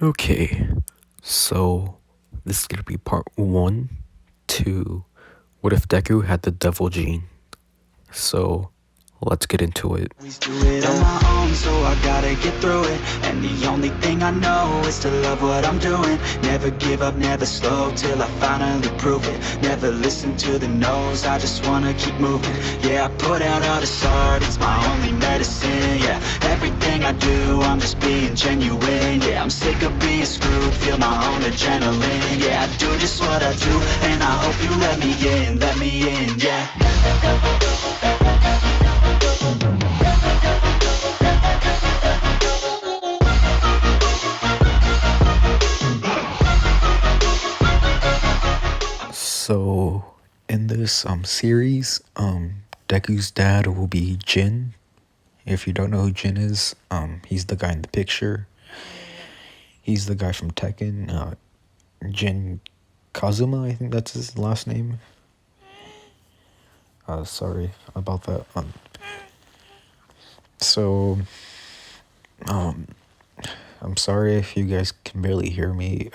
Okay, so this is gonna be part one to what if Deku had the devil gene? So let's get into it. Always do it on my own, so I gotta get through it. And the only thing I know is to love what I'm doing. Never give up, never slow, till I finally prove it. Never listen to the no's, I just wanna keep moving. Yeah, I put out all this art, it's my only medicine. Yeah, everything I do, I'm just being genuine. Yeah, I'm sick of being screwed, feel my own adrenaline. Yeah, I do just what I do, and I hope you let me in, yeah. So in this series, Deku's dad will be Jin. If you don't know who Jin is, he's the guy in the picture. He's the guy from Tekken. Jin Kazuma, I think that's his last name. Sorry about that. So, I'm sorry if you guys can barely hear me.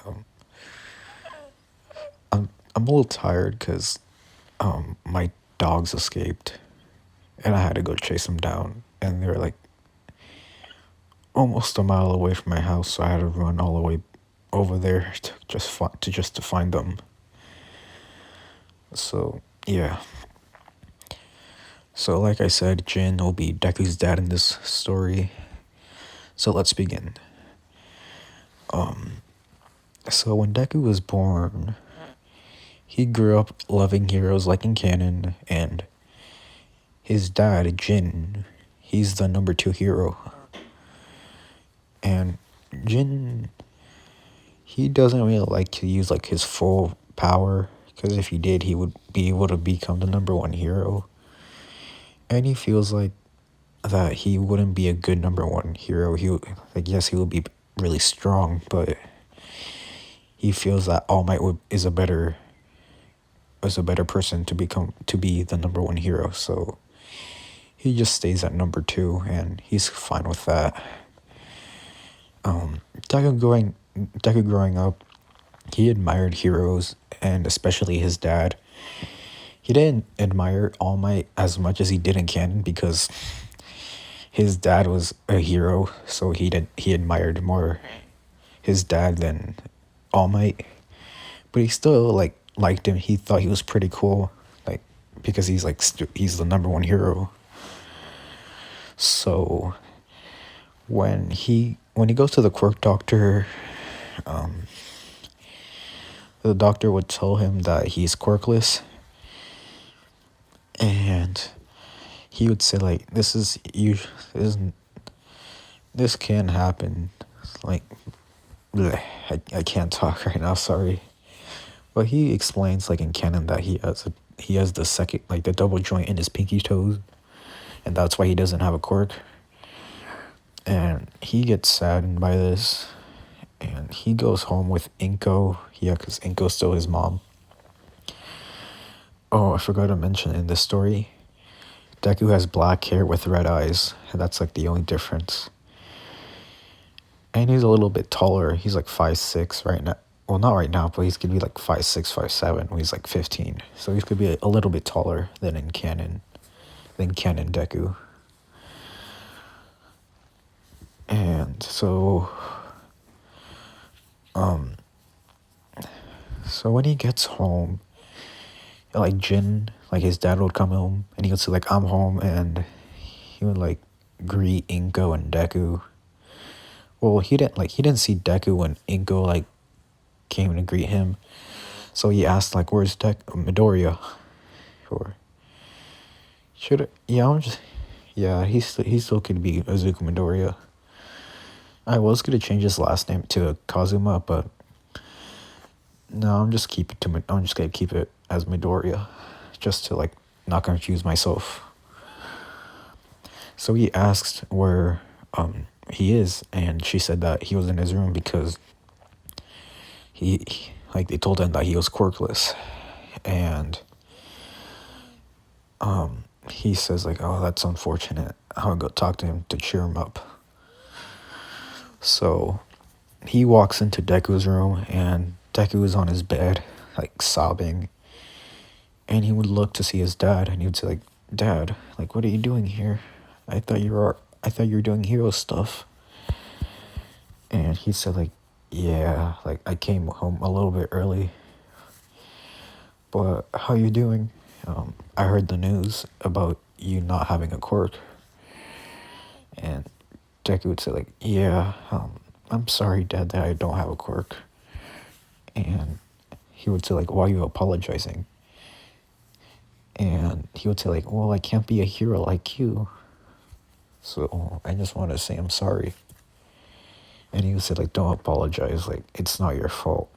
I'm a little tired because my dogs escaped, and I had to go chase them down, and they were like almost a mile away from my house, so I had to run all the way over there to just to find them. So yeah. So like I said, Jin will be Deku's dad in this story. So let's begin. So when Deku was born, he grew up loving heroes like in canon, and his dad, Jin, he's the number 2 hero. And Jin, he doesn't really like to use like his full power, because if he did, he would be able to become the number 1 hero. And he feels like that he wouldn't be a good number 1 hero. Yes, he will be really strong, but he feels that All Might is a better person to be the number 1 hero. So he just stays at number 2, and he's fine with that. Deku growing up, he admired heroes, and especially his dad. He didn't admire All Might as much as he did in canon, because his dad was a hero, so he admired more his dad than All Might. But he still liked him. He thought he was pretty cool, like, because he's he's the number 1 hero. So when he goes to the quirk doctor, the doctor would tell him that he's quirkless, and he would say like, this can happen. Like, bleh, I can't talk right now, sorry. But he explains like in canon that he has the second, like, the double joint in his pinky toes, and that's why he doesn't have a quirk. And he gets saddened by this, and he goes home with Inko. Yeah, because Inko's still his mom. Oh, I forgot to mention in this story, Deku has black hair with red eyes, and that's like the only difference. And he's a little bit taller. He's like 5'6" right now. Well, not right now, but he's gonna be like 5'6", 5'7" when he's like 15. So he's gonna be a little bit taller than in canon, Deku. And so when he gets home, like Jin, like his dad would come home, and he would say like, I'm home, and he would like greet Inko and Deku. Well, he didn't see Deku when Inko like came to greet him, so he asked like, where's Midoriya? Or should I, he still could be Izuku Midoriya. I was gonna change his last name to Kazuma, but no, I'm just gonna keep it as Midoriya, just to like not confuse myself. So he asked where he is, and she said that he was in his room because they told him that he was quirkless, and he says like, oh, that's unfortunate. I'll go talk to him to cheer him up. So he walks into Deku's room, and Deku is on his bed, like sobbing. And he would look to see his dad, and he would say like, "Dad, like, what are you doing here? I thought you were doing hero stuff." And he said like, "Yeah, like I came home a little bit early, but how you doing? I heard the news about you not having a quirk." And Deku would say like, "Yeah, I'm sorry, Dad, that I don't have a quirk." And he would say like, "Why are you apologizing?" And he would say like, "Well, I can't be a hero like you, so I just want to say I'm sorry." And he would say like, "Don't apologize, like it's not your fault."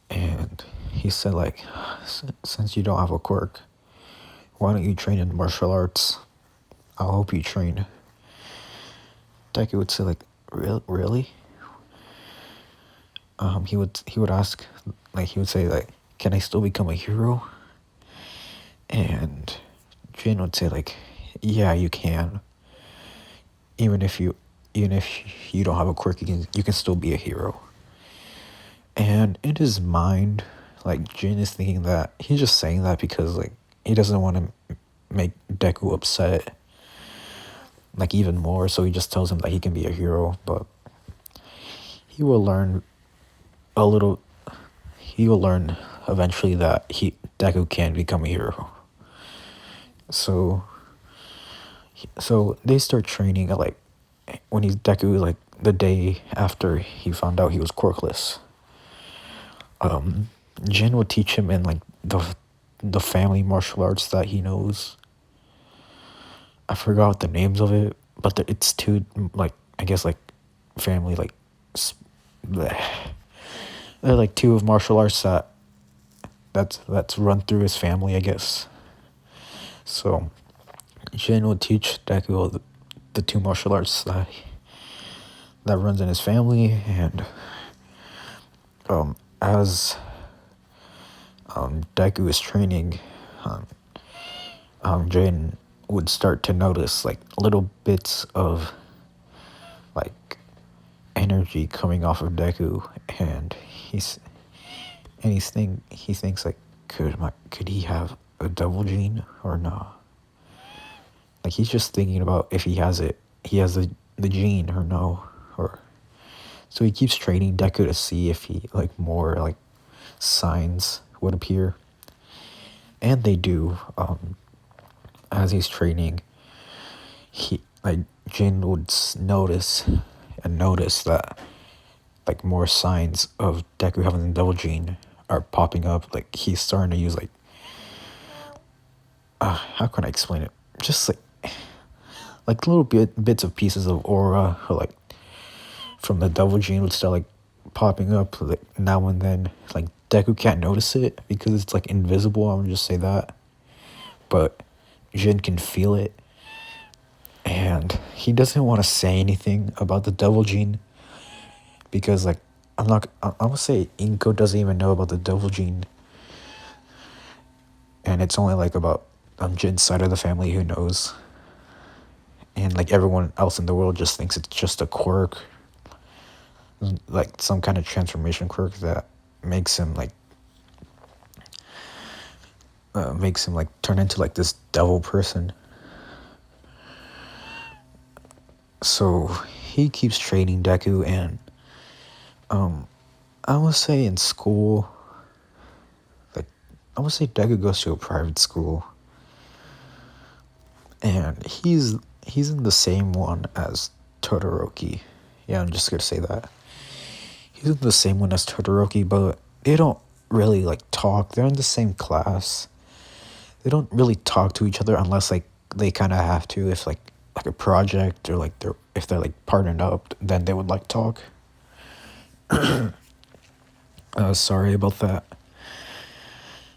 And he said like, "Since you don't have a quirk, why don't you train in martial arts? I'll help you train." Deku would say like, Really?" He would ask, like he would say like, "Can I still become a hero?" And Jin would say like, "Yeah, you can. Even if you even if you don't have a quirk, you can still be a hero." And in his mind, like Jin is thinking that he's just saying that because like he doesn't want to make Deku upset like even more, so he just tells him that he can be a hero, but he will learn a little he will learn eventually that Deku can become a hero. So they start training at like when he's Deku, like the day after he found out he was quirkless. Jin will teach him in like the family martial arts that he knows. I forgot the names of it, but it's two, like I guess like family like bleh. They're like two of martial arts that's run through his family, I guess. So Jin will teach Deku the two martial arts that runs in his family, and as Deku is training, Jin would start to notice like little bits of like energy coming off of Deku, and he thinks like, could he have a devil gene or not? Like he's just thinking about if he has it, he has the gene or no, or so he keeps training Deku to see if he like more like signs would appear, and they do. As he's training, he like Jin would notice that like more signs of Deku having the devil gene are popping up. Like he's starting to use like how can I explain it? Just like little bits of pieces of aura or like from the devil gene would start like popping up like now and then. Like Deku can't notice it because it's like invisible. I'm gonna just say that, but Jin can feel it, and he doesn't want to say anything about the devil gene because like I'm gonna say Inko doesn't even know about the devil gene, and it's only like about Jin's side of the family who knows, and like everyone else in the world just thinks it's just a quirk, like some kind of transformation quirk that makes him like turn into like this devil person. So he keeps training Deku, and I would say in school, like I would say Deku goes to a private school, and he's in the same one as Todoroki. Yeah, I'm just gonna say that. He's in the same one as Todoroki, but they don't really like talk. They're in the same class. They don't really talk to each other unless like they kind of have to. If like a project or like if they're like partnered up, then they would like talk. Sorry about that.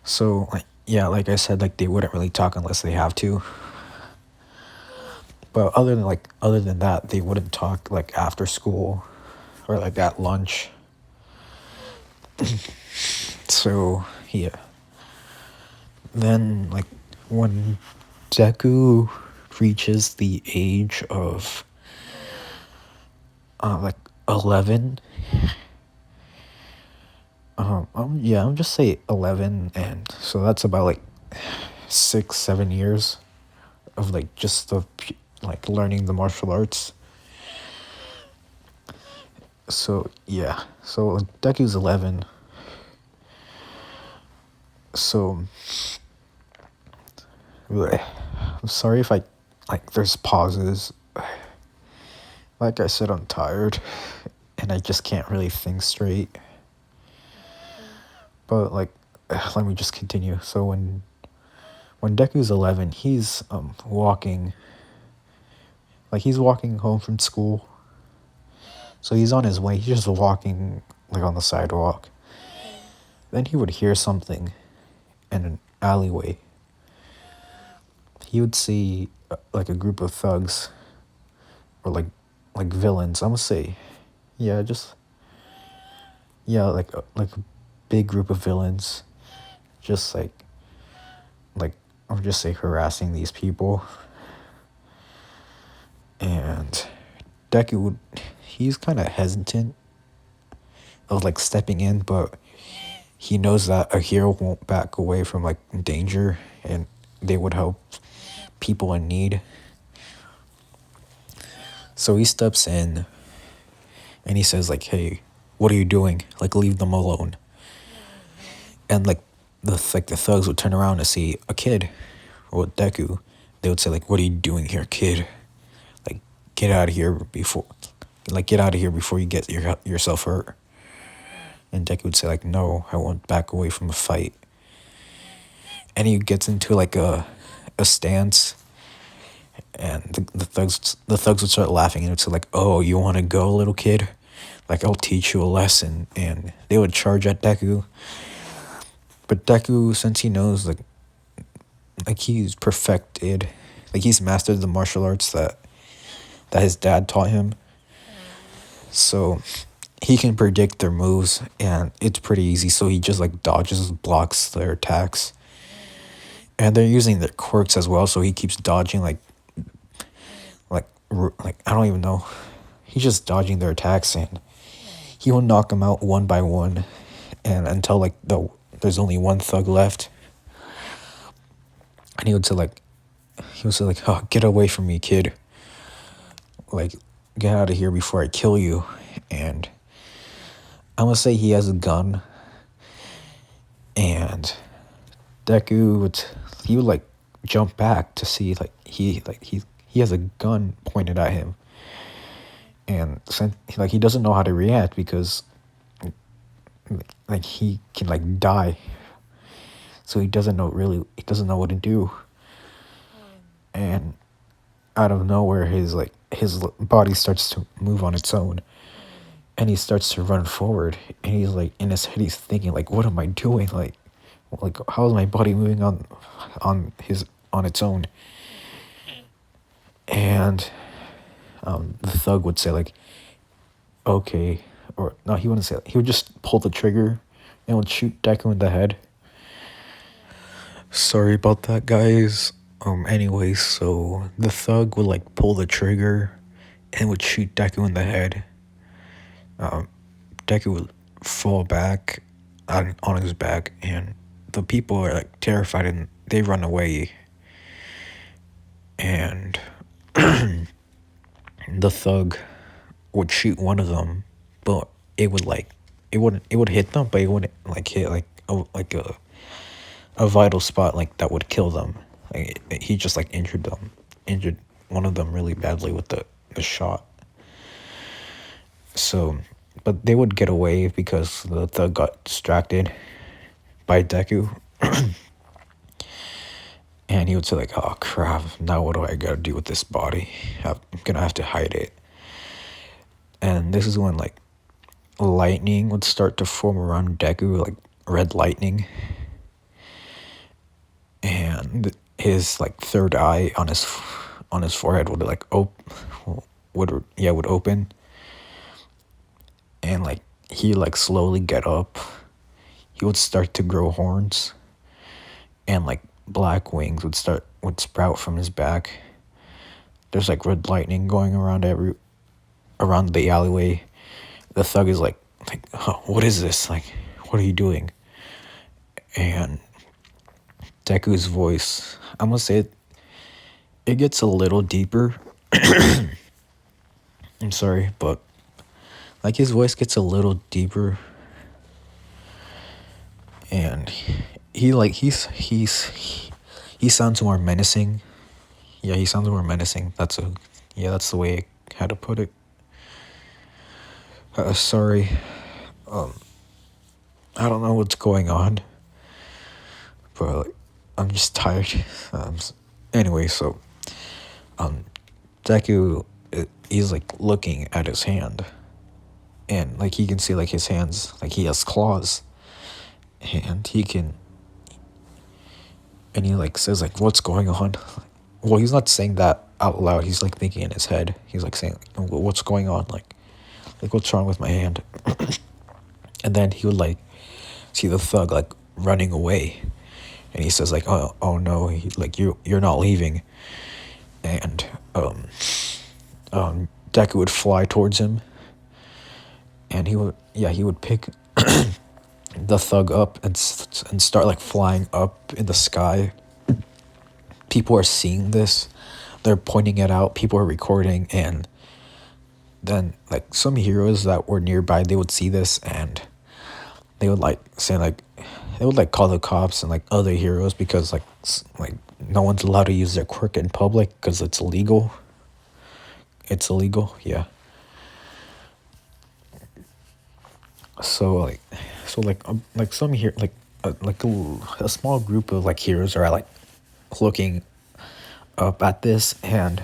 So like yeah, like I said, like they wouldn't really talk unless they have to. But other than that, they wouldn't talk like after school or like at lunch. So yeah. Then like when Deku reaches the age of 11. Yeah, I'm just say 11, and so that's about like 6, 7 years of like just of like learning the martial arts. So yeah, so like, Deku's 11. So I'm sorry if I like there's pauses. Like I said, I'm tired, and I just can't really think straight. But like, let me just continue. So when Deku's 11, he's walking. Like he's walking home from school. So he's on his way. He's just walking like on the sidewalk. Then he would hear something in an alleyway. He would see like a group of thugs or like villains. I'm gonna say, yeah, just yeah, like a big group of villains, just like I'll just say harassing these people. And Deku would he's kind of hesitant of like stepping in, but he knows that a hero won't back away from like danger, and they would help people in need. So he steps in and he says like, "Hey, what are you doing? Like leave them alone." And like the thugs would turn around to see a kid or Deku. They would say like, "What are you doing here, kid? Like get out of here before you get yourself hurt." And Deku would say like, "No, I won't back away from a fight." And he gets into like a stance, and the thugs would start laughing and would say like, "Oh, you want to go, little kid? Like I'll teach you a lesson." And they would charge at Deku. But Deku, since he knows like he's perfected, like he's mastered the martial arts that his dad taught him, so he can predict their moves, and it's pretty easy. So he just like dodges, blocks their attacks, and they're using their quirks as well. So he keeps dodging like I don't even know. He's just dodging their attacks, and he will knock them out one by one, and until like there's only one thug left. And he would say like, "Oh, get away from me, kid. Like, get out of here before I kill you." And I'm gonna say he has a gun, and he would like jump back to see like he has a gun pointed at him, and like he doesn't know how to react because like he can like die, so he doesn't know what to do. And out of nowhere, his body starts to move on its own, and he starts to run forward, and he's like in his head he's thinking like, what am I doing, like how is my body moving on its own? And the thug would say like, okay, or no, he wouldn't say that. He would just pull the trigger and would shoot Deku in the head. Sorry about that, guys. Anyways, so the thug would like pull the trigger and would shoot Deku in the head. Deku would fall back on his back, and the people are like terrified and they run away. And the thug would shoot one of them, but it would hit them, but it wouldn't like hit like a vital spot like that would kill them. Like, he just like injured one of them really badly with the shot. So, but they would get away because the thug got distracted by Deku. And he would say like, "Oh crap, now what do I gotta do with this body? I'm gonna have to hide it." And this is when like lightning would start to form around Deku, like red lightning. And his like third eye on his forehead would like would open. And like he like slowly get up. He would start to grow horns, and like black wings would sprout from his back. There's like red lightning going around the alleyway, the thug is like, oh, what is this? Like, what are you doing? And Deku's voice, I'm gonna say it gets a little deeper. I'm sorry, but like his voice gets a little deeper, and he sounds more menacing. Yeah, he sounds more menacing. That's the way I had to put it. Sorry, I don't know what's going on, but like, I'm just tired. Anyway, so Deku, he's like looking at his hand, and like he can see like his hands, like he has claws, and he like says like, what's going on? Well, he's not saying that out loud. He's like thinking in his head. He's like saying, what's going on? Like what's wrong with my hand? And then he would like see the thug like running away, and he says like, oh no, like you're not leaving. And Deku would fly towards him, and he would pick the thug up and start like flying up in the sky. People are seeing this, they're pointing it out, people are recording, and then like some heroes that were nearby, they would see this, and they would like say like, they would like call the cops and like other heroes, because like no one's allowed to use their quirk in public because it's illegal. It's illegal, yeah. So like some here like a small group of like heroes are like looking up at this, and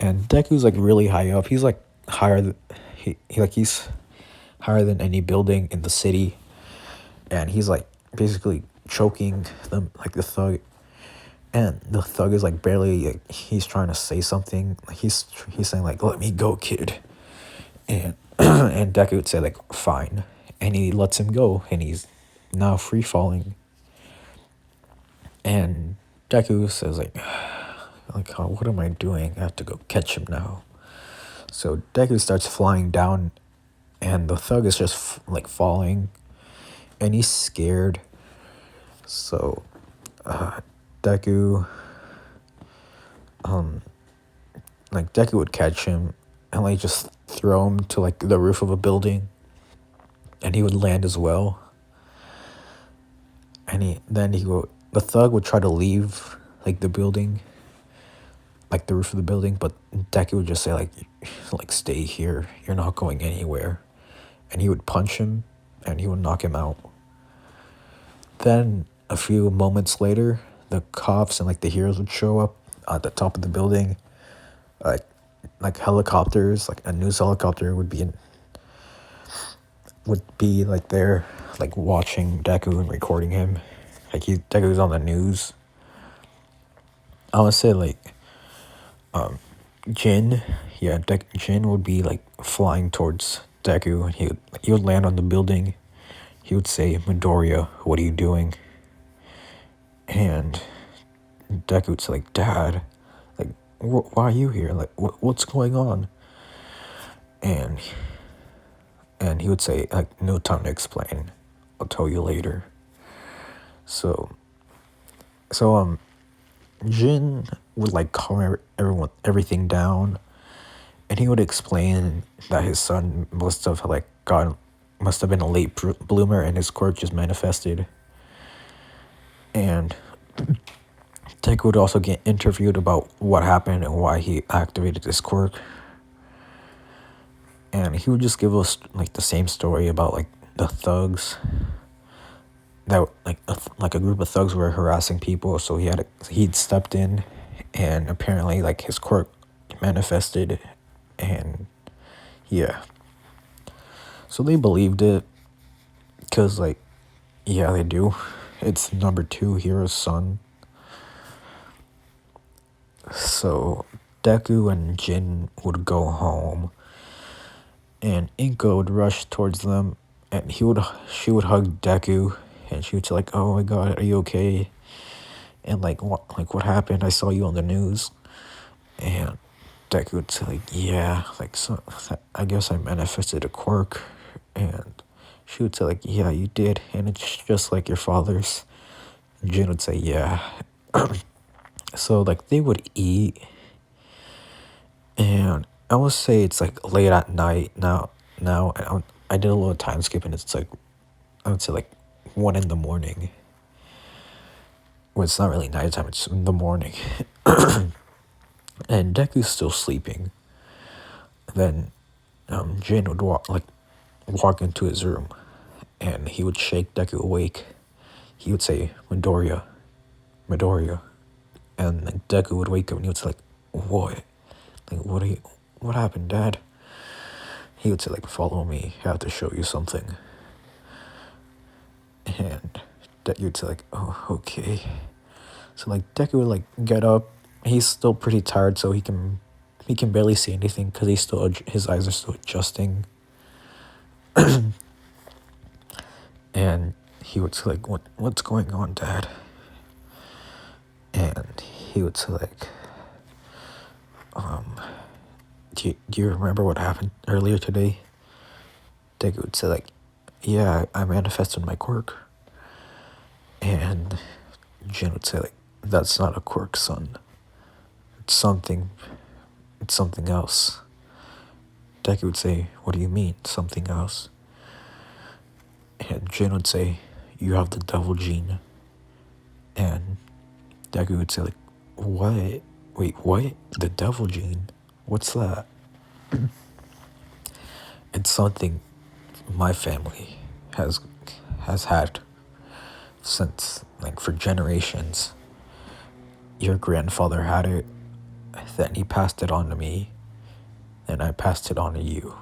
Deku's like really high up. He's like higher than he's higher than any building in the city, and he's like basically choking them, like the thug, and the thug is like barely like, he's trying to say something, like he's saying like, let me go, kid. And and Deku would say like, fine, and he lets him go, and he's now free falling. And Deku says like, oh, what am I doing? I have to go catch him now. So Deku starts flying down, and the thug is just like falling, and he's scared. So Deku Deku would catch him and like just throw him to like the roof of a building, and he would land as well. And the thug would try to leave like the building, like the roof of the building, but Deku would just say like stay here, you're not going anywhere. And he would punch him, and he would knock him out. Then a few moments later, the cops and like the heroes would show up at the top of the building. Like helicopters, like a news helicopter would be like there, like watching Deku and recording him. Like Deku's on the news. I would say like Jin, yeah, Jin would be like flying towards Deku, and he would land on the building. He would say, Midoriya, what are you doing? And Deku would say like, Dad, like why are you here? Like what's going on? And he would say like, no time to explain, I'll tell you later. So Jin would like calm everything down, and he would explain that his son must have been a late bloomer, and his quirk just manifested. And Deku would also get interviewed about what happened and why he activated his quirk. And he would just give us like the same story about like the thugs that like a group of thugs were harassing people, so he'd stepped in, and apparently like his quirk manifested, and yeah. So they believed it, because like, yeah, they do. It's number 2 hero's son. So Deku and Jin would go home, and Inko would rush towards them, and she would hug Deku, and she would say like, oh my god, are you okay? And like what happened? I saw you on the news. And Deku would say like, yeah, like so I guess I manifested a quirk, and she would say like, yeah, you did, and it's just like your father's. And Jin would say, yeah. So like they would eat, and I would say it's like late at night now. And I did a little time skip, and it's like I would say like 1 in the morning. Well, it's not really nighttime; it's in the morning, and Deku's still sleeping. Then Jin would walk into his room, and he would shake Deku awake. He would say, Midoriya, Midoriya. And then Deku would wake up and he would say like, what? Like, what happened, Dad? He would say like, follow me, I have to show you something. And Deku would say like, oh, okay. So like Deku would like get up. He's still pretty tired, so he can barely see anything because his eyes are still adjusting. And he would say like, what's going on, Dad? And he would say like, do you remember what happened earlier today? Deku would say like, yeah, I manifested my quirk. And Jin would say like, that's not a quirk, son. It's something else. Deku would say, what do you mean, something else? And Jin would say, you have the devil gene. And Deku would say like, what? Wait, what? The devil gene? What's that? It's something my family has had since like for generations. Your grandfather had it, then he passed it on to me, and I passed it on to you.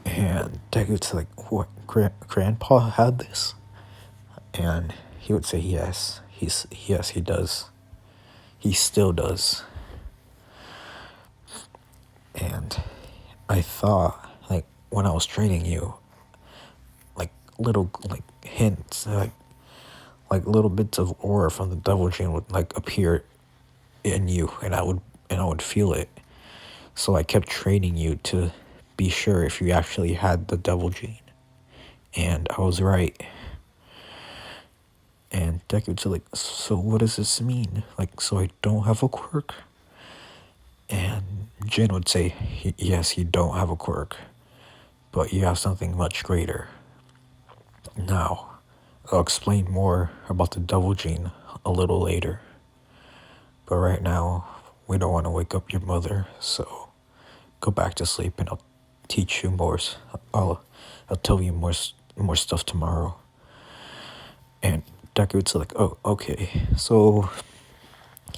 And Degu's like, what, grandpa had this? And he would say yes. Yes, he does. He still does. And I thought, like, when I was training you, like little like hints, like little bits of aura from the devil gene would like appear in you, and I would feel it. So I kept training you to be sure if you actually had the devil gene, and I was right. And Deku would say like, so what does this mean? Like, so I don't have a quirk? And Jin would say, yes, you don't have a quirk, but you have something much greater. Now, I'll explain more about the devil gene a little later. But right now, we don't want to wake up your mother, so go back to sleep and I'll teach you more. I'll tell you more stuff tomorrow. And Deku would say like, oh, okay. So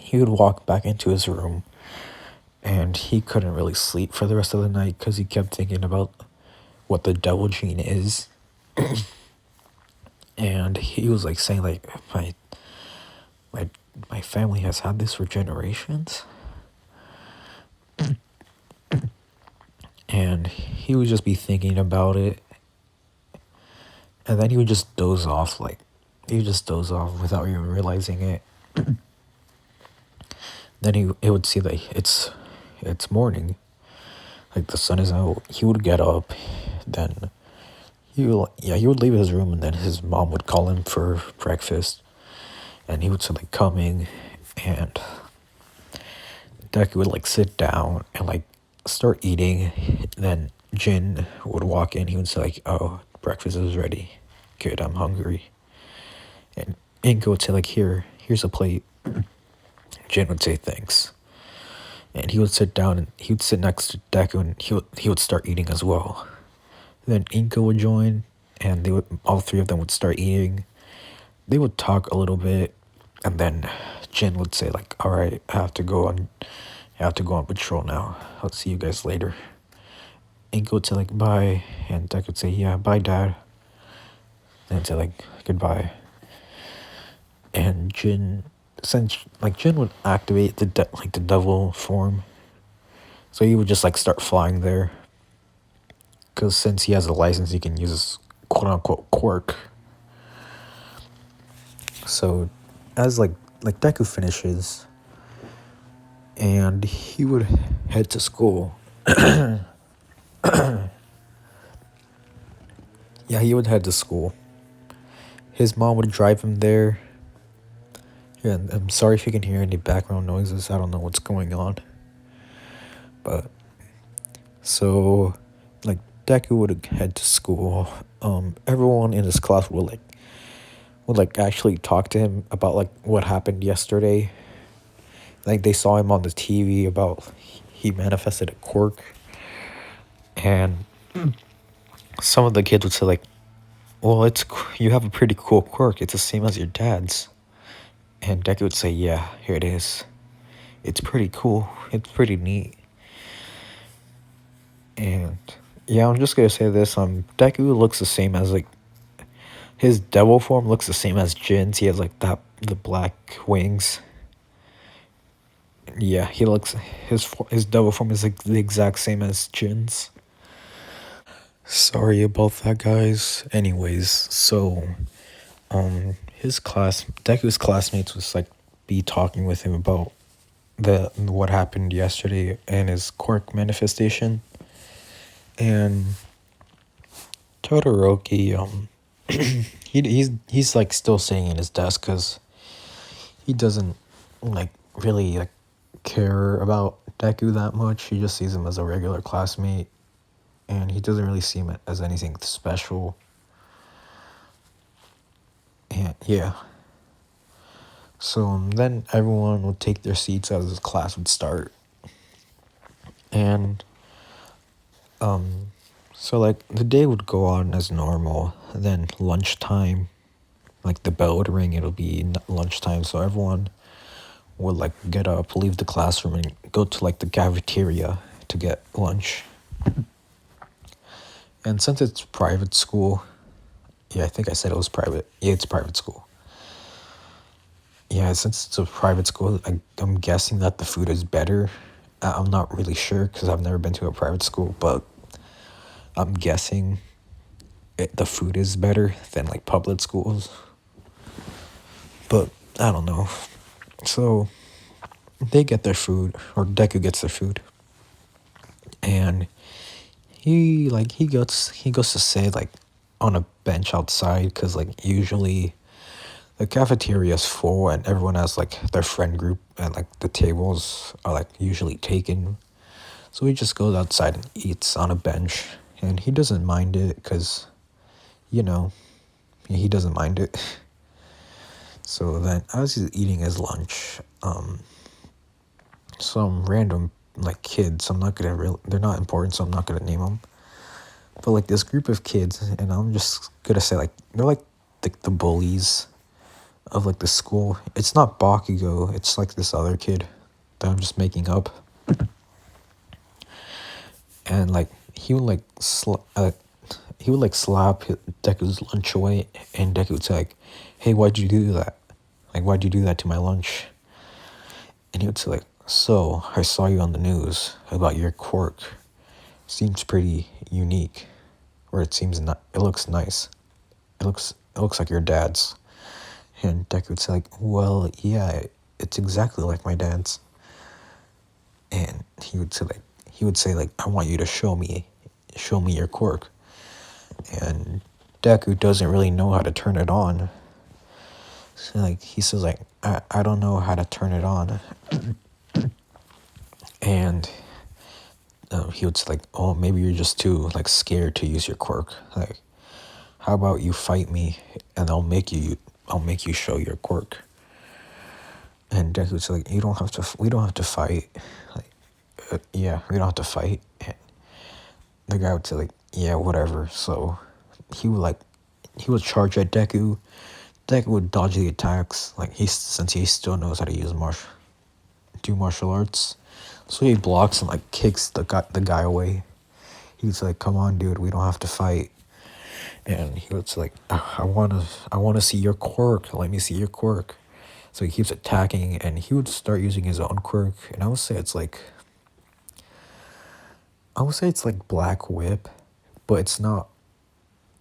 he would walk back into his room, and he couldn't really sleep for the rest of the night because he kept thinking about what the devil gene is. And he was like saying like, my family has had this for generations. And he would just be thinking about it, and then he would just doze off, without even realizing it. Then he would see that it's morning, like the sun is out. He would get up, then he would leave his room, and then his mom would call him for breakfast, and he would say like coming, and Deku would like sit down and like start eating. Then Jin would walk in. He would say like, oh, breakfast is ready. Good, I'm hungry. And Inko would say like, here's a plate. Jin would say thanks. And he would sit down and he would sit next to Deku, and he would start eating as well. Then Inko would join, and all three of them would start eating. They would talk a little bit, and then Jin would say like, all right, I have to go on patrol now. I'll see you guys later. Inko would say like, bye, and Deku would say, yeah, bye, Dad. Then say like, goodbye. And Jin would activate the devil form, so he would just like start flying there. Because since he has a license, he can use his quote unquote quirk. So as like Deku finishes, and he would head to school. Yeah, he would head to school. His mom would drive him there. Yeah, and I'm sorry if you can hear any background noises. I don't know what's going on. But so, like, Deku would head to school. Everyone in his class would actually talk to him about like what happened yesterday. Like they saw him on the TV about he manifested a quirk, and some of the kids would say like, "Well, you have a pretty cool quirk. It's the same as your dad's." And Deku would say, "Yeah, here it is. It's pretty cool. It's pretty neat." And yeah, I'm just gonna say this. Deku looks the same as like his devil form looks the same as Jin's. He has like the black wings. Yeah, he looks his devil form is like the exact same as Jin's. Sorry about that, guys. Anyways, so his Deku's classmates was like be talking with him about the what happened yesterday and his quirk manifestation. And Todoroki, he's like still sitting in his desk because he doesn't like really like care about Deku that much. He just sees him as a regular classmate, and he doesn't really see him as anything special. And yeah, so then everyone would take their seats as his class would start, and so like the day would go on as normal. Then lunchtime, like the bell would ring. It'll be lunchtime, so everyone would like get up, leave the classroom, and go to like the cafeteria to get lunch. And since it's private school, yeah, I think I said it was private. Yeah, it's private school. Yeah, since it's a private school, I'm guessing that the food is better. I'm not really sure because I've never been to a private school, but I'm guessing the food is better than like public schools. But I don't know. So they get their food, or Deku gets their food, and he goes to sit like on a bench outside because like usually the cafeteria is full and everyone has like their friend group and like the tables are like usually taken. So he just goes outside and eats on a bench, and he doesn't mind it because, you know, he doesn't mind it. So then as he's eating his lunch, some random like kids, they're not important, so I'm not gonna name them. But like this group of kids, and I'm just gonna say like they're like the bullies of like the school. It's not Bakugo, it's like this other kid that I'm just making up. And like he would like slap Deku's lunch away, and Deku would say like, "Hey, why'd you do that? Like, why'd you do that to my lunch?" And he would say like, "So I saw you on the news about your quirk. Seems pretty unique, or it looks nice. It looks like your dad's." And Deku would say like, "Well, yeah, it's exactly like my dad's." And he would say like, "I want you to show me your quirk." And Deku doesn't really know how to turn it on. So like he says like, I don't know how to turn it on. And he would say like, "Oh, maybe you're just too like scared to use your quirk. Like, how about you fight me, and I'll make you show your quirk." And Deku would say like, we don't have to fight. Like, yeah, we don't have to fight. And the guy would say like, "Yeah, whatever." So he would charge at Deku. Deku would dodge the attacks. Like since he still knows how to do martial arts, so he blocks and like kicks the guy away. He's like, "Come on, dude, we don't have to fight." And he was like, I wanna see your quirk. Let me see your quirk." So he keeps attacking, and he would start using his own quirk. And I would say it's like Black Whip, but it's not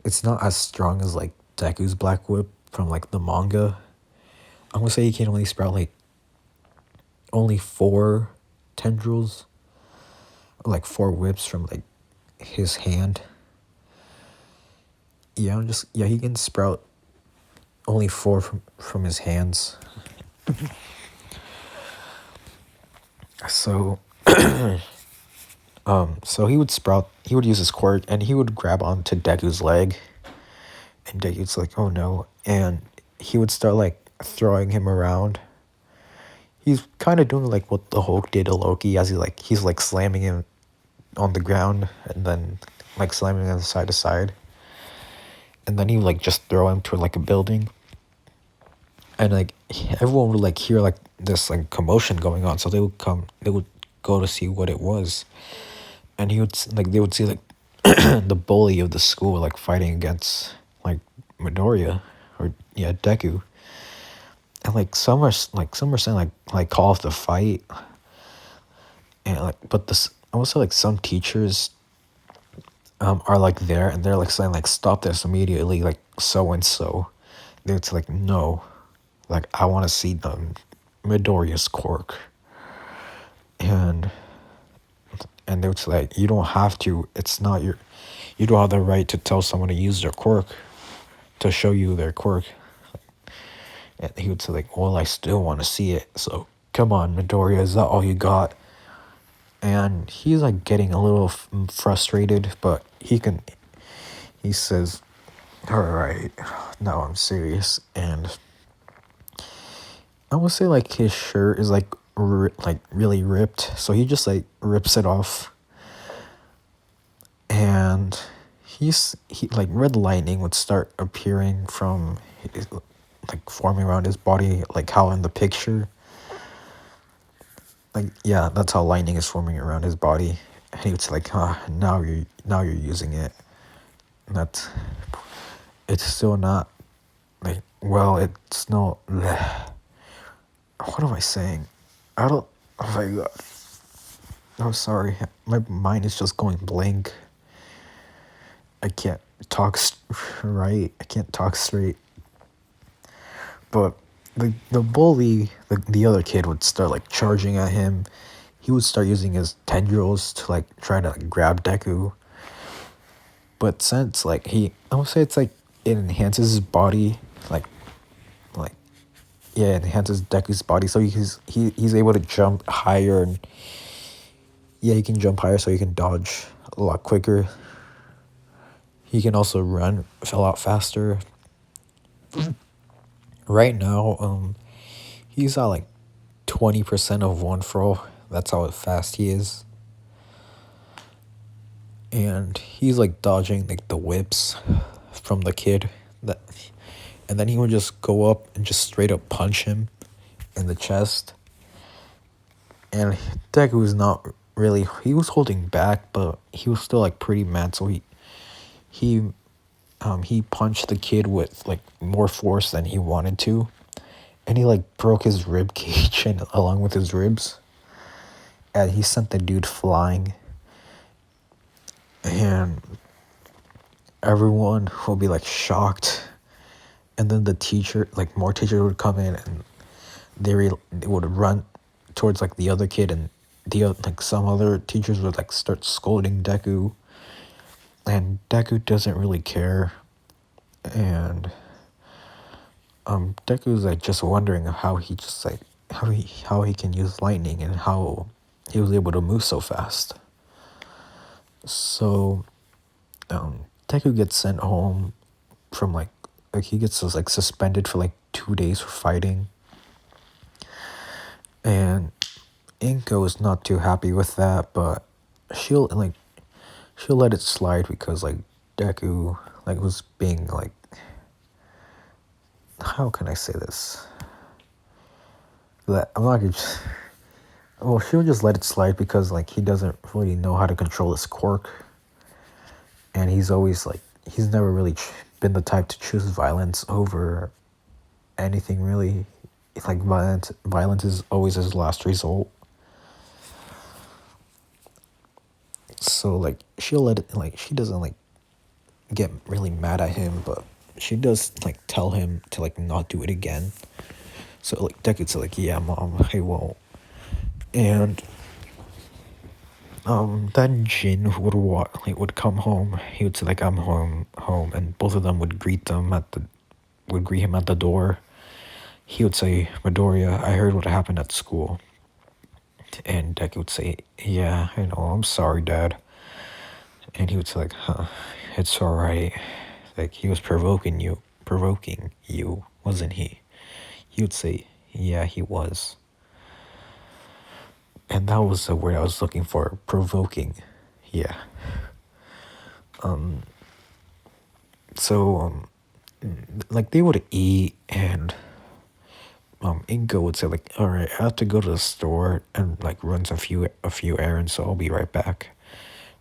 as strong as like Deku's Black Whip from like the manga. I'm gonna say he can only sprout like only four tendrils, like 4 whips from like his hand. Yeah, he can sprout only 4 from his hands. So so he would use his quirk and he would grab onto Deku's leg, and Deku's like, oh no, and he would start like throwing him around. He's kind of doing like what the Hulk did to Loki, as he's like slamming him on the ground and then like slamming him side to side, and then he would like just throw him to like a building, and like everyone would like hear like this like commotion going on, so they would go to see what it was, and they would see like the bully of the school like fighting against like Midoriya, or yeah, Deku, and like some are saying like call off the fight, and like but this also like some teachers are like there, and they're like saying like stop this immediately, like so and so. It's like no, like I want to see the Midoriya's quirk, and they would say like you don't have to. It's not your. You don't have the right to tell someone to use their quirk, to show you their quirk. And he would say like, well, I still want to see it. So come on, Midoriya, is that all you got? And he's like getting a little frustrated, but he says, all right, now I'm serious. And I would say like his shirt is like like really ripped, so he just like rips it off, and he like red lightning would start appearing from his, like forming around his body, like how in the picture. Like yeah, that's how lightning is forming around his body, and he would say like, now you're using it. And it's still not like, well, it's not. What am I saying? I don't. Oh my god. I'm sorry. My mind is just going blank. I can't talk right. I can't talk straight. But the bully, the other kid would start like charging at him. He would start using his tendrils to like try to like, grab Deku. But since like I would say it's like it enhances his body, like yeah, it enhances Deku's body, so he's able to jump higher, and yeah, he can jump higher, so he can dodge a lot quicker. He can also run a lot faster. Right now, he's at like 20% of one throw. That's how fast he is. And he's like dodging like the whips from the kid, and then he would just go up and just straight up punch him in the chest. And Deku was not really, he was holding back, but he was still like pretty mad, so he punched the kid with like more force than he wanted to, and he like broke his rib cage and along with his ribs, and he sent the dude flying. And everyone will be like shocked, and then the teacher, like more teachers would come in, and they would run towards like the other kid, and like some other teachers would like start scolding Deku, and Deku doesn't really care. And Deku's like just wondering how he just like how he can use lightning and how he was able to move so fast. So Deku gets sent home from like he gets like suspended for like 2 days for fighting, and Inko is not too happy with that, but she'll let it slide because like Deku like was being like, how can I say this? That I'm not gonna. Well, she'll just let it slide because like he doesn't really know how to control his quirk, and he's never really been the type to choose violence over anything really. It's like violence is always his last result. So like she'll let it, like she doesn't like get really mad at him, but she does like tell him to like not do it again. So like Deku's like, yeah, mom, I won't. And then Jin would come home. He would say like I'm home, and both of them would greet him at the door. He would say, Midoriya, I heard what happened at school. And Deku would say, yeah, I know, I'm sorry, Dad. And he would say like, huh, it's alright. Like he was provoking you, wasn't he? He would say, yeah, he was. And that was the word I was looking for, provoking. Yeah. So like they would eat, and Ingo would say like, all right, I have to go to the store and like run a few errands, so I'll be right back.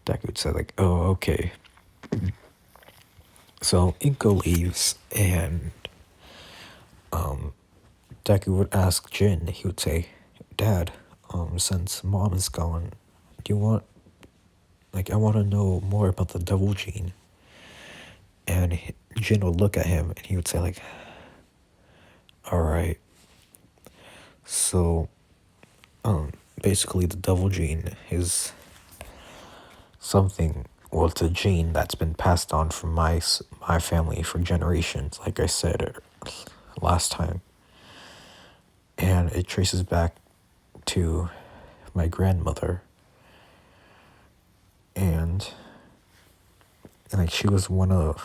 Deku would say like, oh, okay. So Inko leaves, and Deku would ask Jin. He would say, Dad, since Mom is gone, do you want, like, I want to know more about the Devil Gene. And Jin would look at him, and he would say like, all right. So, basically the Devil Gene is something, well, it's a gene that's been passed on from my family for generations, like I said last time. And it traces back to my grandmother. And like she was one of,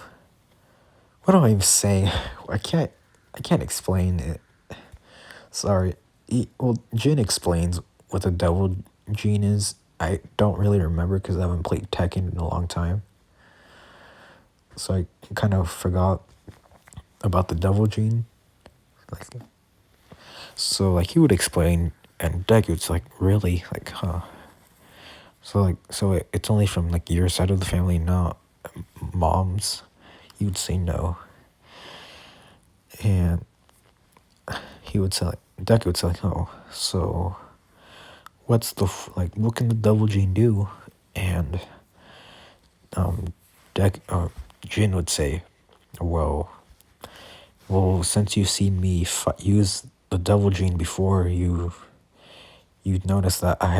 what am I even saying? I can't explain it. Sorry. Well, Jin explains what the Devil Gene is. I don't really remember because I haven't played Tekken in a long time. So I kind of forgot about the Devil Gene. Like, so like he would explain, and Deku's like, really? Like, huh? So it's only from like your side of the family, not Mom's. He would say no. And he would say like, Deku would say like, oh, so what's like, what can the Devil Gene do? And Jin would say, well, since you've seen me use the Devil Gene before, you'd notice that I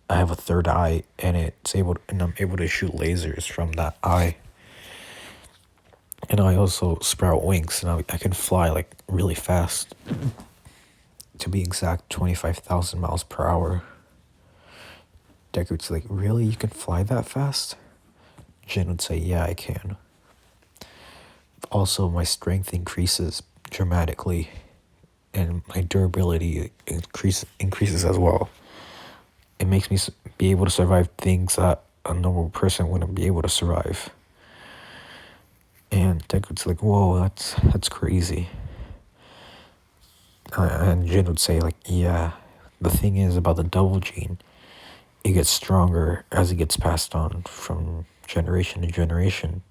have a third eye, and I'm able to shoot lasers from that eye. And I also sprout wings, and I can fly like really fast. To be exact, 25,000 miles per hour. Deku's like, really? You can fly that fast? Jin would say, yeah, I can. Also, my strength increases dramatically, and my durability increases as well. It makes me be able to survive things that a normal person wouldn't be able to survive. And Deku's like, whoa, that's crazy. And Jin would say like, yeah, the thing is about the Devil Gene, it gets stronger as it gets passed on from generation to generation.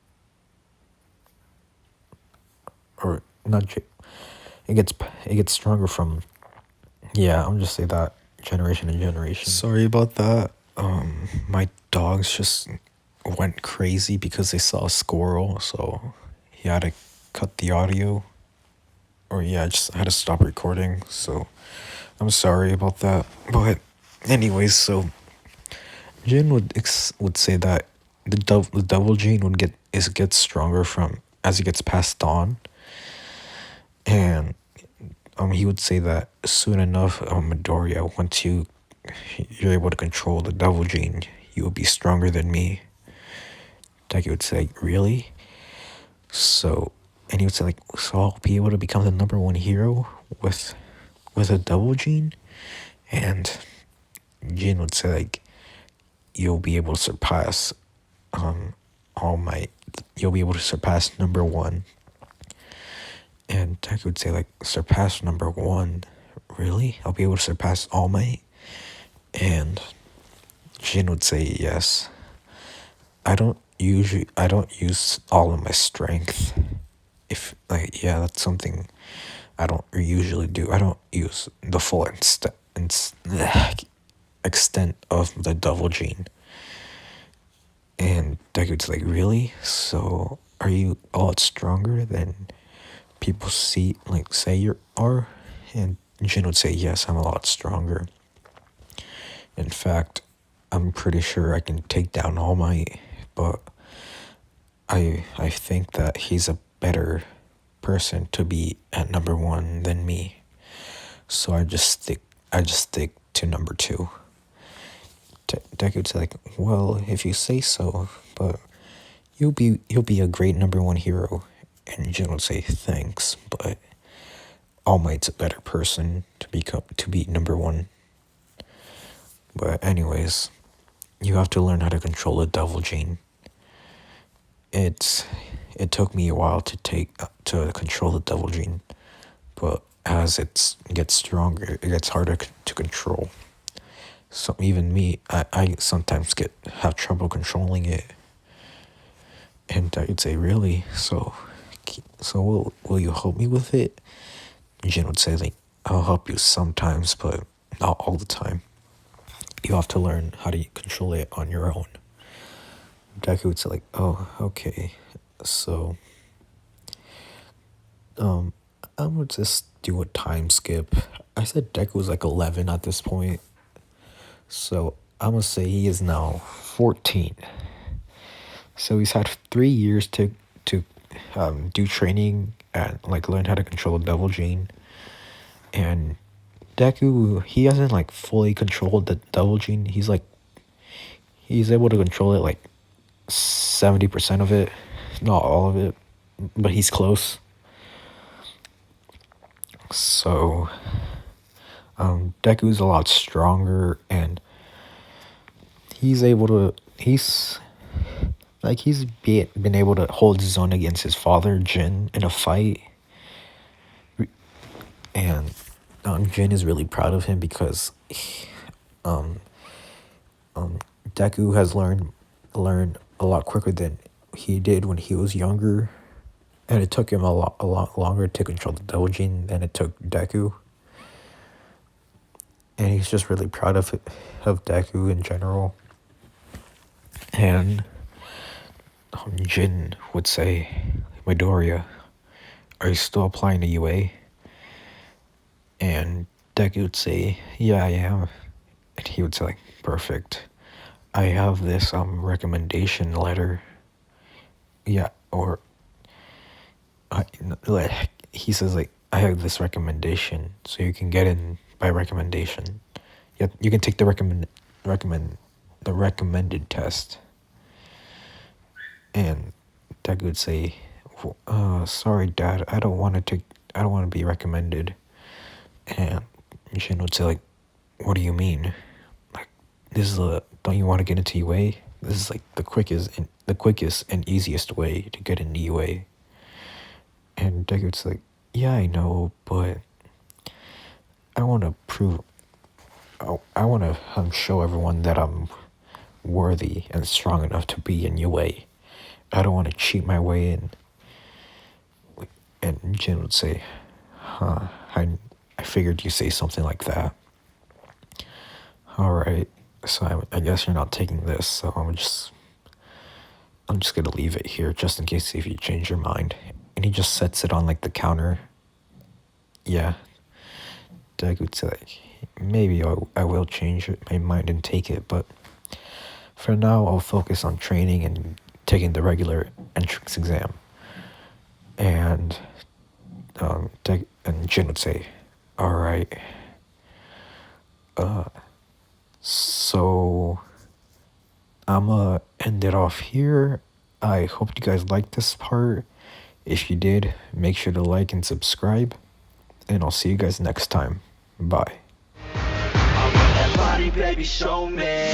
Or not, it gets stronger from, yeah, I'm just say that, generation to generation. Sorry about that. My dogs just went crazy because they saw a squirrel, so he had to cut the audio. Or yeah, I had to stop recording, so I'm sorry about that. But anyways, so Jin would say that the Devil Gene gets stronger from as it gets passed on. And he would say that soon enough, Midoriya, once you're able to control the Devil Gene, you will be stronger than me. Deki would say, really? And he would say like, so I'll be able to become the #1 hero with a Devil Gene? And Jin would say like, you'll be able to surpass you'll be able to surpass #1. And Deku would say like, surpass #1? Really? I'll be able to surpass All Might? And Jin would say yes. I don't use all of my strength. If like, yeah, that's something I don't usually do. I don't use the full extent of the Devil Gene. And Deku's like, really? So are you a lot stronger than people say you are? And Jin would say, yes, I'm a lot stronger. In fact, I'm pretty sure I can take down All Might, but I think that he's a better person to be at number 1 than me. So I just stick to number 2. Deku's like, well, if you say so, but you'll be a great number 1 hero. And Jin would say thanks, but All Might's a better person to be number 1. But anyways, you have to learn how to control the devil gene. It took me a while to control the devil gene, but as it gets stronger, it gets harder to control. So even me, I sometimes have trouble controlling it. And I'd say, really? So will you help me with it? Jin would say, like, I'll help you sometimes, but not all the time. You have to learn how to control it on your own. Deku would say, like, oh, okay. So, I'm gonna just do a time skip. I said Deku was like 11 at this point. So, I'm gonna say he is now 14. So he's had 3 years to do training and like learn how to control the devil gene. And Deku, he hasn't like fully controlled the devil gene. He's able to control it like 70% of it, not all of it, but he's close. So Deku's a lot stronger, and he's been able to hold his own against his father Jin in a fight. And Jin is really proud of him because Deku has learned a lot quicker than he did when he was younger, and it took him a lot longer to control the devil gene than it took Deku. And he's just really proud of Deku in general. And Jin would say, Midoriya, are you still applying to UA? And Deku would say, yeah, I am. And he would say, like, perfect. I have this recommendation letter. Yeah, or he says, like, I have this recommendation, so you can get in by recommendation. You can take the recommended test. And Deku would say, sorry, Dad, I don't want to be recommended. And Jin would say, like, what do you mean? Like, don't you want to get into UA? This is like the quickest and easiest way to get into UA. And Deku would say, like, yeah, I know, but I want to show everyone that I'm worthy and strong enough to be in UA. I don't want to cheat my way in. And Jin would say, huh, I figured you'd say something like that. Alright, so I guess you're not taking this, so I'm just gonna leave it here just in case if you change your mind. And he just sets it on like the counter. Yeah. Deku would say, like, maybe I will change my mind and take it, but for now I'll focus on training and taking the regular entrance exam. And Jin would say, alright, so I'm gonna end it off here. I hope you guys liked this part. If you did, make sure to like and subscribe, and I'll see you guys next time. Bye. I want that body, baby, show me.